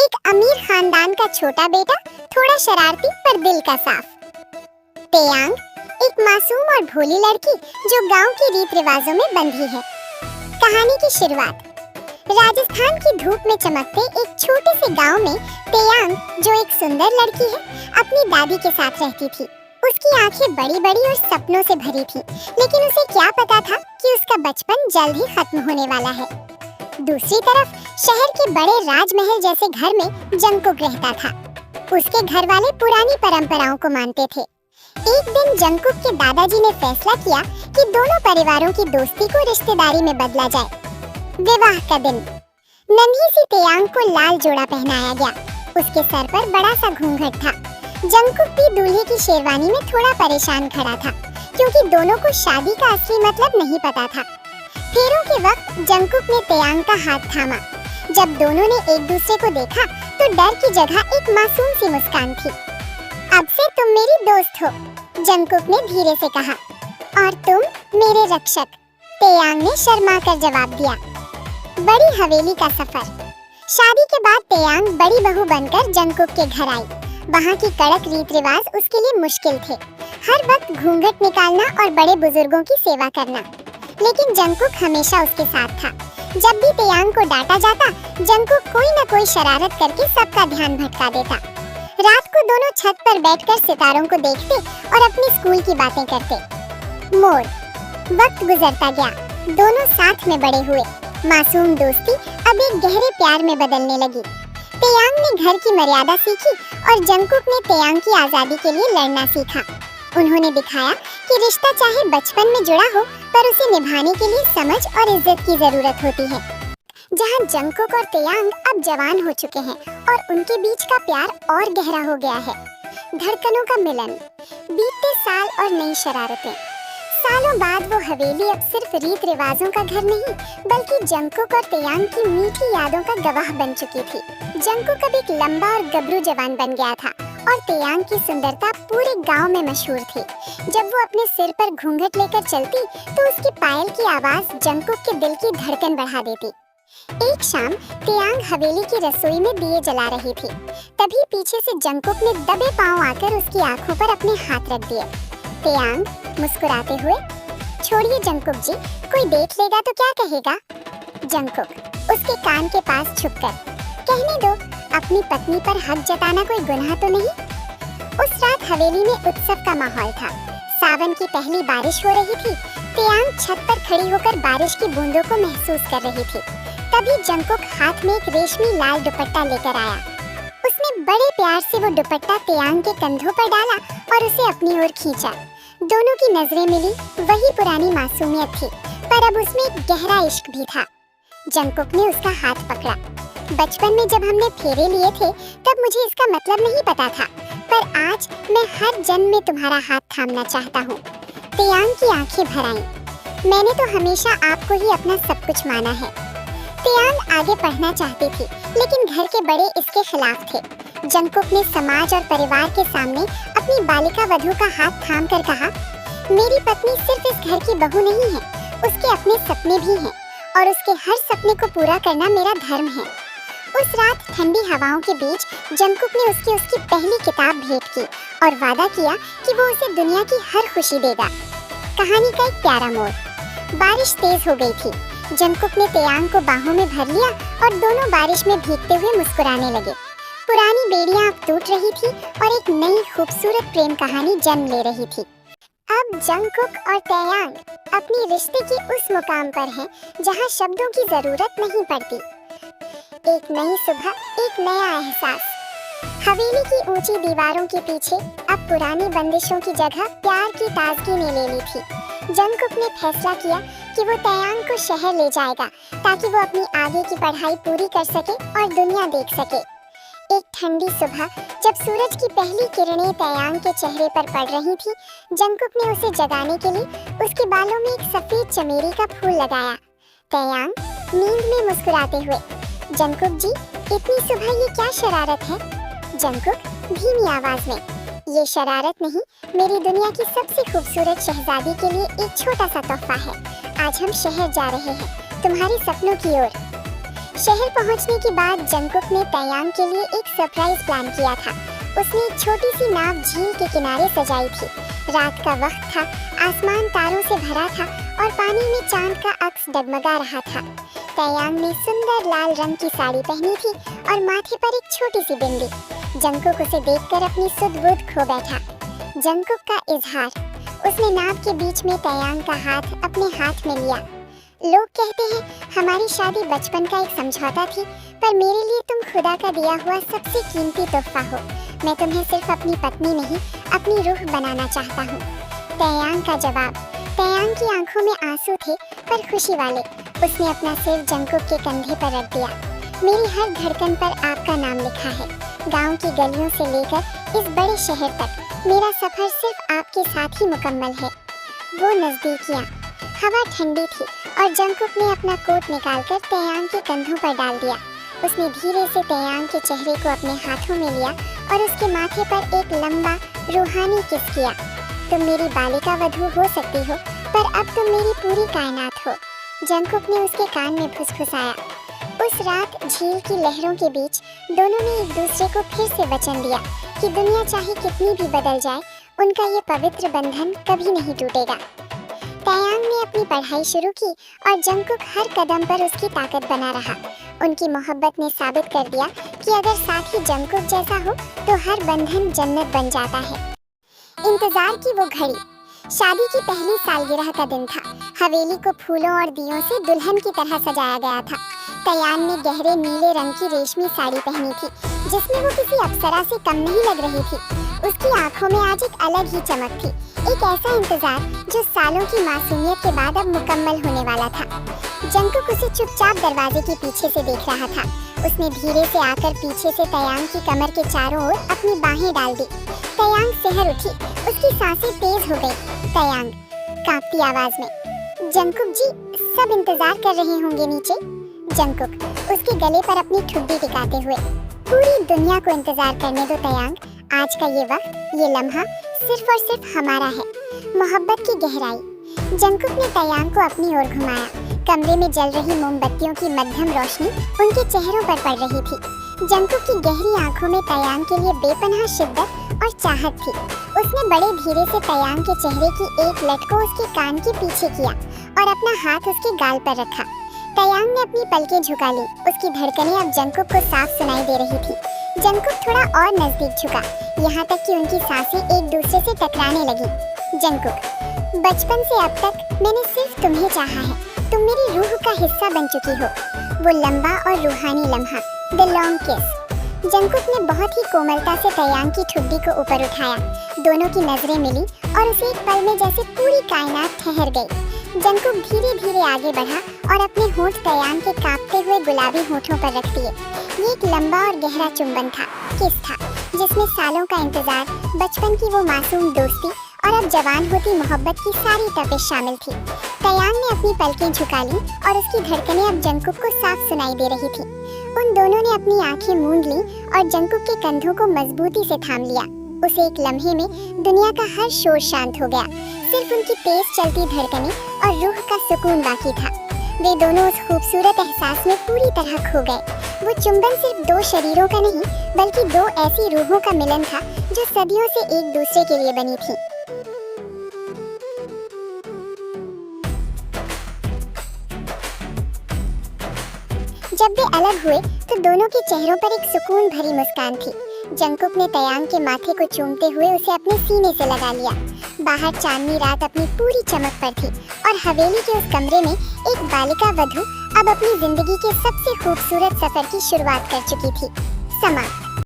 एक अमीर खानदान का छोटा बेटा, थोड़ा शरारती पर दिल का साफ। तेयांग एक मासूम और भोली लड़की जो गांव के रीत रिवाजों में बंधी है। कहानी की शुरुआत राजस्थान की धूप में चमकते एक छोटे से गांव में तेयांग, जो एक सुंदर लड़की है, अपनी दादी के साथ रहती थी। उसकी आंखें बड़ी बड़ी और सपनों से भरी थी, लेकिन उसे क्या पता था कि उसका बचपन जल्द ही खत्म होने वाला है। दूसरी तरफ शहर के बड़े राजमहल जैसे घर में जंगकुक रहता था। उसके घर वाले पुरानी परंपराओं को मानते थे। एक दिन जंगकुक के दादाजी ने फैसला किया कि दोनों परिवारों की दोस्ती को रिश्तेदारी में बदला जाए। विवाह का दिन नन्ही सी तेयांग को लाल जोड़ा पहनाया गया। उसके सर पर बड़ा सा घूंघट था। जंगकुक भी दूल्हे की शेरवानी में थोड़ा परेशान खड़ा था, क्योंकि दोनों को शादी का असली मतलब नहीं पता था। फेरों के वक्त जंगकुक ने तेयांग का हाथ थामा। जब दोनों ने एक दूसरे को देखा तो डर की जगह एक मासूम सी मुस्कान थी। अब से तुम मेरी दोस्त हो, जंगकुक ने धीरे से कहा, और तुम मेरे रक्षक, तेयांग ने शर्मा कर जवाब दिया। बड़ी हवेली का सफर। शादी के बाद तेयांग बड़ी बहू बनकर जंगकुक के घर आई। वहाँ की कड़क रीत रिवाज उसके लिए मुश्किल थे। हर वक्त घूंघट निकालना और बड़े बुजुर्गों की सेवा करना। लेकिन जंगकुक हमेशा उसके साथ था। जब भी तेयांग को डांटा जाता, जंगकुक कोई न कोई शरारत करके सबका ध्यान भटका देता। रात को दोनों छत पर बैठकर सितारों को देखते और अपनी स्कूल की बातें करते। मोड़। वक्त गुजरता गया, दोनों साथ में बड़े हुए। मासूम दोस्ती अब एक गहरे प्यार में बदलने लगी। तेयांग ने घर की मर्यादा सीखी और जंगकुक ने तेयांग की आजादी के लिए लड़ना सीखा। उन्होंने दिखाया कि रिश्ता चाहे बचपन में जुड़ा हो, पर उसे निभाने के लिए समझ और इज्जत की जरूरत होती है। जहां जंगकुक और तेयांग अब जवान हो चुके हैं और उनके बीच का प्यार और गहरा हो गया है। धड़कनों का मिलन, बीतते साल और नई शरारतें। सालों बाद वो हवेली अब सिर्फ रीत रिवाजों का घर नहीं, बल्कि जंगकुक और तेयांग की मीठी यादों का गवाह बन चुकी थी। जंगकुक अब एक लंबा और गबरू जवान बन गया था और तेयांग की सुंदरता पूरे गांव में मशहूर थी। जब वो अपने सिर पर घूंघट लेकर चलती तो उसकी पायल की आवाज जंगकुक के दिल की धड़कन बढ़ा देती। एक शाम तेयांग हवेली की रसोई में दिए जला रही थी। तभी पीछे से जंगकुक ने दबे पांव आकर उसकी आंखों पर अपने हाथ रख दिए। तेयांग मुस्कुराते हुए, छोड़िए जंगकुक जी, कोई देख लेगा तो क्या कहेगा? जंगकुक उसके कान के पास छुपकर, कहने दो, अपनी पत्नी पर हक जताना कोई गुनाह तो नहीं। उस रात हवेली में उत्सव का माहौल था। सावन की पहली बारिश हो रही थी। तेयांग छत पर खड़ी होकर बारिश की बूंदों को महसूस कर रही थी। तभी जंगकुक हाथ में एक रेशमी लाल दुपट्टा लेकर आया। उसने बड़े प्यार से वो दुपट्टा तेयांग के कंधों पर डाला और उसे अपनी ओर खींचा। दोनों की नजरें मिली। वही पुरानी मासूमियत थी, पर अब उसमें एक गहरा इश्क भी था। जंगकुक ने उसका हाथ पकड़ा। बचपन में जब हमने फेरे लिए थे, तब मुझे इसका मतलब नहीं पता था, पर आज मैं हर जन्म में तुम्हारा हाथ थामना चाहता हूँ। तेयांग की आंखें भर आईं। मैंने तो हमेशा आपको ही अपना सब कुछ माना है। तेयांग आगे पढ़ना चाहती थी, लेकिन घर के बड़े इसके खिलाफ थे। जंगकुक ने समाज और परिवार के सामने अपनी बालिका वधू का हाथ थाम कर कहा, मेरी पत्नी सिर्फ इस घर की बहू नहीं है, उसके अपने सपने भी हैं और उसके हर सपने को पूरा करना मेरा धर्म है। उस रात ठंडी हवाओं के बीच जंगकुक ने उसकी पहली किताब भेंट की और वादा किया कि वो उसे दुनिया की हर खुशी देगा। कहानी का एक प्यारा मोड़। बारिश तेज हो गई थी। जंगकुक ने तेयांग को बाहों में भर लिया और दोनों बारिश में भीगते हुए मुस्कुराने लगे। पुरानी बेड़ियां अब टूट रही थी और एक नई खूबसूरत प्रेम कहानी जन्म ले रही थी। अब जंगकुक और तेयांग अपनी रिश्ते की उस मुकाम पर हैं जहां शब्दों की जरूरत नहीं पड़ती। एक नई सुबह, एक नया एहसास। हवेली की ऊंची दीवारों के पीछे अब पुरानी बंदिशों की जगह प्यार की ताजगी ने ले ली थी। जंगकुक ने फैसला किया कि वो तेयांग को शहर ले जाएगा, ताकि वो अपनी आगे की पढ़ाई पूरी कर सके और दुनिया देख सके। एक ठंडी सुबह, जब सूरज की पहली किरणें तेयांग के चेहरे पर पड़ रही थी, जंगकुक ने उसे जगाने के लिए उसके बालों में एक सफेद चमेली का फूल लगाया। तेयांग नींद में मुस्कुराते हुए, जंगकुक जी, इतनी सुबह ये क्या शरारत है? जंगकुक धीमी आवाज में, ये शरारत नहीं, मेरी दुनिया की सबसे खूबसूरत शहजादी के लिए एक छोटा सा तोहफा है। आज हम शहर जा रहे हैं, तुम्हारे सपनों की ओर। शहर पहुंचने के बाद जंगकुक ने तयांग के लिए एक सरप्राइज प्लान किया था। उसने एक छोटी सी नाव झील के किनारे सजाई थी। रात का वक्त था, आसमान तारों से भरा था और पानी में चांद का अक्स डगमगा रहा था। तयांग ने सुंदर लाल रंग की साड़ी पहनी थी और माथे पर एक छोटी सी बिंदी। जंगकुक उसे देखकर अपनी सुध-बुध खो बैठा। जंगकुक का इजहार। उसने नाव के बीच में तयांग का हाथ अपने हाथ में लिया। लोग कहते हैं हमारी शादी बचपन का एक समझौता थी, पर मेरे लिए तुम खुदा का दिया हुआ सबसे कीमती तोहफा हो। मैं तुम्हें सिर्फ अपनी पत्नी नहीं, अपनी रूह बनाना चाहता हूँ। तयांग का जवाब। तयांग की आंखों में आंसू थे, पर खुशी वाले। उसने अपना सिर जंगकुक के कंधे पर रख दिया। मेरी हर धड़कन पर आपका नाम लिखा है। गांव की गलियों से लेकर इस बड़े शहर तक मेरा सफर सिर्फ आपके साथ ही मुकम्मल है। वो नजदीकियाँ। हवा ठंडी थी और जंगकुक ने अपना कोट निकालकर तयांग के कंधों पर डाल दिया। उसने धीरे से तयांग के चेहरे को अपने हाथों में लिया और उसके माथे पर एक लंबा रूहानी किस किया। तुम मेरी बालिका वधू हो सकती हो, पर अब तुम मेरी पूरी कायनात हो। जंगकुक ने उसके कान में फुसफुसाया। उस रात झील की लहरों के बीच दोनों ने एक दूसरे को फिर से वचन दिया कि दुनिया चाहे कितनी भी बदल जाए, उनका ये पवित्र बंधन कभी नहीं टूटेगा। तयांग ने अपनी पढ़ाई शुरू की और जंगकुक हर कदम पर उसकी ताकत बना रहा। उनकी मोहब्बत ने साबित कर दिया कि अगर साथी जंगकुक जैसा हो तो हर बंधन जन्नत बन जाता है। इंतजार की वो घड़ी। शादी की पहली सालगिरह का दिन था। हवेली को फूलों और दियों से दुल्हन की तरह सजाया गया था। तयांग ने गहरे नीले रंग की रेशमी साड़ी पहनी थी, जिसमें वो किसी अप्सरा से कम नहीं लग रही थी। उसकी आंखों में आज एक अलग ही चमक थी, एक ऐसा इंतजार जो सालों की मासूमियत के बाद अब मुकम्मल होने वाला था। जंगकुक उसे चुपचाप दरवाजे के पीछे से देख रहा था। उसने धीरे से आकर पीछे से तयांग की कमर के चारों ओर अपनी बाहें डाल दी। तयांग सहर उठी, उसकी सांसें तेज हो गई। तयांग कांपती आवाज में, जंगकुक जी, सब इंतजार कर रहे होंगे नीचे। जंगकुक उसके गले पर अपनी ठुड्डी टिकाते हुए, पूरी दुनिया को इंतजार करने दो तयांग। आज का ये वक्त, ये लम्हा सिर्फ और सिर्फ हमारा है। मोहब्बत की गहराई। जंगकुक ने तयांग को अपनी ओर घुमाया। कमरे में जल रही मोमबत्तियों की मध्यम रोशनी उनके चेहरों पर पड़ रही थी। जंगकुक की गहरी आंखों में तयांग के लिए बेपनाह शिद्दत और चाहत थी। उसने बड़े धीरे से तयांग के चेहरे की एक लट को उसके कान के पीछे किया और अपना हाथ उसके गाल पर रखा। तयांग ने अपनी पलकें झुका ली। उसकी धड़कनें अब जंगकुक को साफ सुनाई दे रही थी। जंगकुक थोड़ा और नजदीक झुका, यहाँ तक कि उनकी सांसें एक दूसरे से टकराने लगी। जंगकुक, बचपन से अब तक मैंने सिर्फ तुम्हें चाहा है। तुम मेरी रूह का हिस्सा बन चुकी हो। वो लंबा और रूहानी लम्हा, द लॉन्ग किस। जंगकुक ने बहुत ही कोमलता से तयांग की ठुड्डी को ऊपर उठाया। दोनों की नजरें मिली और उसे एक पल में जैसे पूरी कायनात ठहर गई। जंगकुक धीरे धीरे आगे बढ़ा और अपने होंठ तयांग के कांपते हुए गुलाबी होठों पर रख दिए। ये एक लंबा और गहरा चुंबन था, किस था, जिसमें सालों का इंतजार, बचपन की वो मासूम दोस्ती और अब जवान होती मोहब्बत की सारी तपिश शामिल थी। तयांग ने अपनी पलकें झुका ली और उसकी धड़कनें अब जंगकुक को साफ सुनाई दे रही थी। उन दोनों ने अपनी आंखें मूंद ली और जंगकुक के कंधों को मजबूती से थाम लिया। उसे एक लम्हे में दुनिया का हर शोर शांत हो गया। सिर्फ उनकी तेज चलती धड़कनें और रूह का सुकून बाकी था। वे दोनों उस खूबसूरत एहसास में पूरी तरह खो गए। वो चुंबन सिर्फ दो शरीरों का नहीं, बल्कि दो ऐसी रूहों का मिलन था जो सदियों से एक दूसरे के लिए बनी थी। जब वे अलग हुए तो दोनों के चेहरों पर एक सुकून भरी मुस्कान थी। जंगकुक ने तयांग के माथे को चूमते हुए उसे अपने सीने से लगा लिया। बाहर चांदनी रात अपनी पूरी चमक पर थी और हवेली के उस कमरे में एक बालिका वधू अब अपनी जिंदगी के सबसे खूबसूरत सफर की शुरुआत कर चुकी थी। समाप्त।